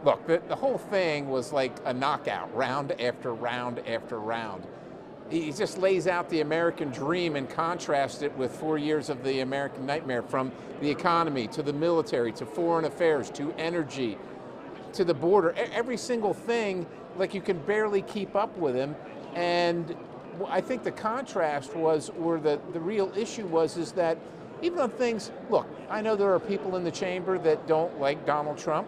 Look, the whole thing was like a knockout, round after round after round. He just lays out the American dream and contrasts it with 4 years of the American nightmare, from the economy to the military to foreign affairs to energy to the border. Every single thing, like, you can barely keep up with him. And I think the contrast was, or the real issue was, is that even on things, look, I know there are people in the chamber that don't like Donald Trump,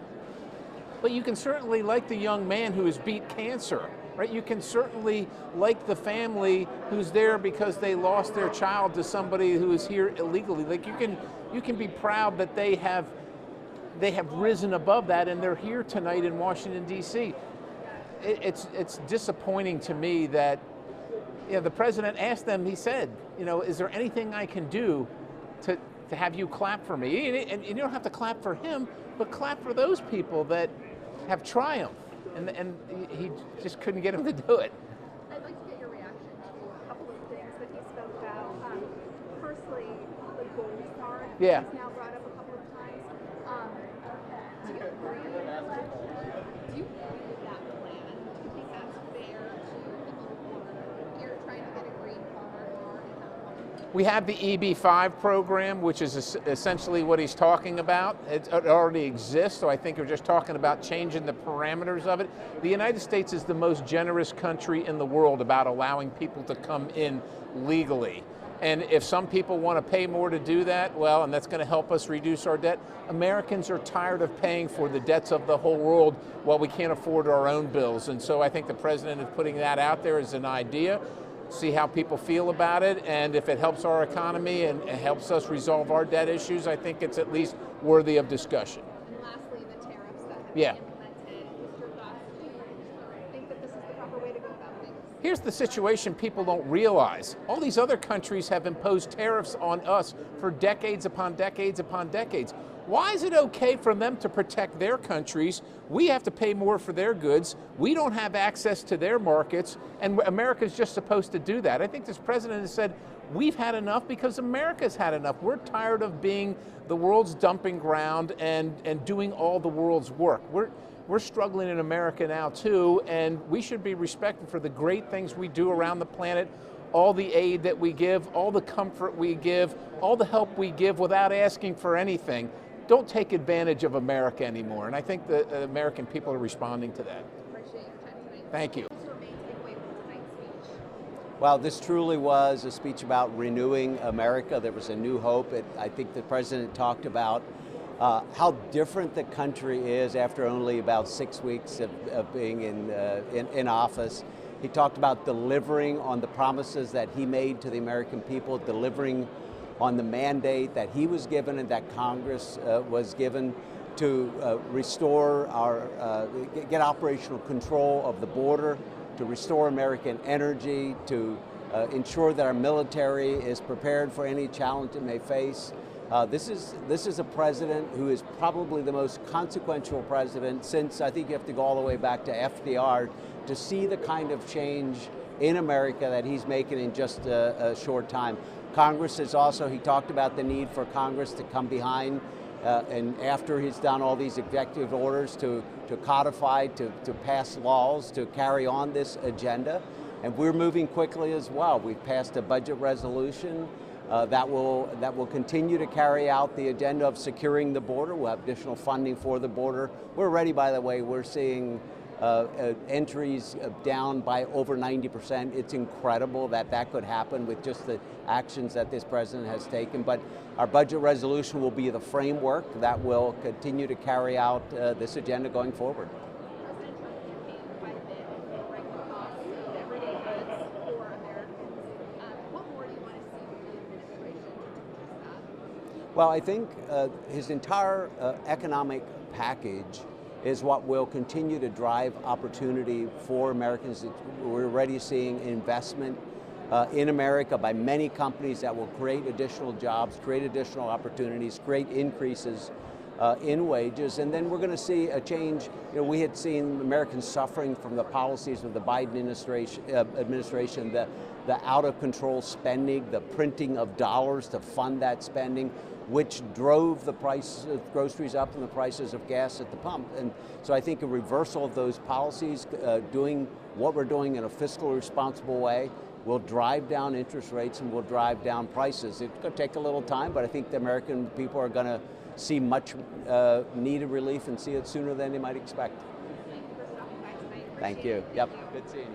but you can certainly like the young man who has beat cancer, right? You can certainly like the family who's there because they lost their child to somebody who is here illegally. Like, you can be proud that they have risen above that, and they're here tonight in Washington, D.C. It's disappointing to me that, the president asked them, he said, is there anything I can do to have you clap for me? And you don't have to clap for him, but clap for those people that have triumphed. And he just couldn't get him to do it. I'd like to get your reaction to a couple of things that he spoke about. Firstly, the gold card. Yeah. He's now brought up a couple of times. Do you agree with that plan? Do you think that's fair to people who are here trying to get a green card or already have one? We have the EB-5 program, which is essentially what he's talking about. It already exists, so I think we're just talking about changing the parameters of it. The United States is the most generous country in the world about allowing people to come in legally. And if some people want to pay more to do that, well, and that's going to help us reduce our debt. Americans are tired of paying for the debts of the whole world while we can't afford our own bills. And so I think the president is putting that out there as an idea. See how people feel about it, and if it helps our economy and helps us resolve our debt issues, I think it's at least worthy of discussion. And lastly, the tariffs that have Yeah. been implemented. What's your thoughts? Do you think that this is the proper way to go about things? Here's the situation people don't realize. All these other countries have imposed tariffs on us for decades upon decades upon decades. Why is it okay for them to protect their countries? We have to pay more for their goods. We don't have access to their markets, and America's just supposed to do that. I think this president has said, we've had enough because America's had enough. We're tired of being the world's dumping ground and doing all the world's work. We're struggling in America now too, and we should be respected for the great things we do around the planet, all the aid that we give, all the comfort we give, all the help we give without asking for anything. Don't take advantage of America anymore, and I think the American people are responding to that. Appreciate your time tonight. Thank you. What's your main takeaway from tonight's speech? Well, this truly was a speech about renewing America. There was a new hope. I think the president talked about how different the country is after only about 6 weeks of being in office. He talked about delivering on the promises that he made to the American people, delivering on the mandate that he was given and that Congress was given to restore get operational control of the border, to restore American energy, to ensure that our military is prepared for any challenge it may face. This is a president who is probably the most consequential president since, I think you have to go all the way back to FDR to see the kind of change in America that he's making in just a short time. Congress is also, he talked about the need for Congress to come behind and after he's done all these executive orders to codify, to pass laws, to carry on this agenda. And we're moving quickly as well. We've passed a budget resolution that will continue to carry out the agenda of securing the border. We'll have additional funding for the border. We're ready, by the way. We're seeing entries down by over 90%. It's incredible that that could happen with just the actions that this president has taken. But our budget resolution will be the framework that will continue to carry out this agenda going forward. President Trump campaigned quite a bit on lowering the cost of everyday goods for Americans. What more do you want to see from the administration to do that? Well, I think his entire economic package is what will continue to drive opportunity for Americans. We're already seeing investment in America by many companies that will create additional jobs, create additional opportunities, create increases in wages, and then we're going to see a change. We had seen Americans suffering from the policies of the Biden administration, the out of control spending, the printing of dollars to fund that spending, which drove the price of groceries up and the prices of gas at the pump. And so I think a reversal of those policies, doing what we're doing in a fiscally responsible way, will drive down interest rates and will drive down prices. It's going to take a little time, but I think the American people are going to see much needed relief and see it sooner than they might expect. Thank you for stopping by tonight. Thank Appreciate you. it. Yep, good seeing you.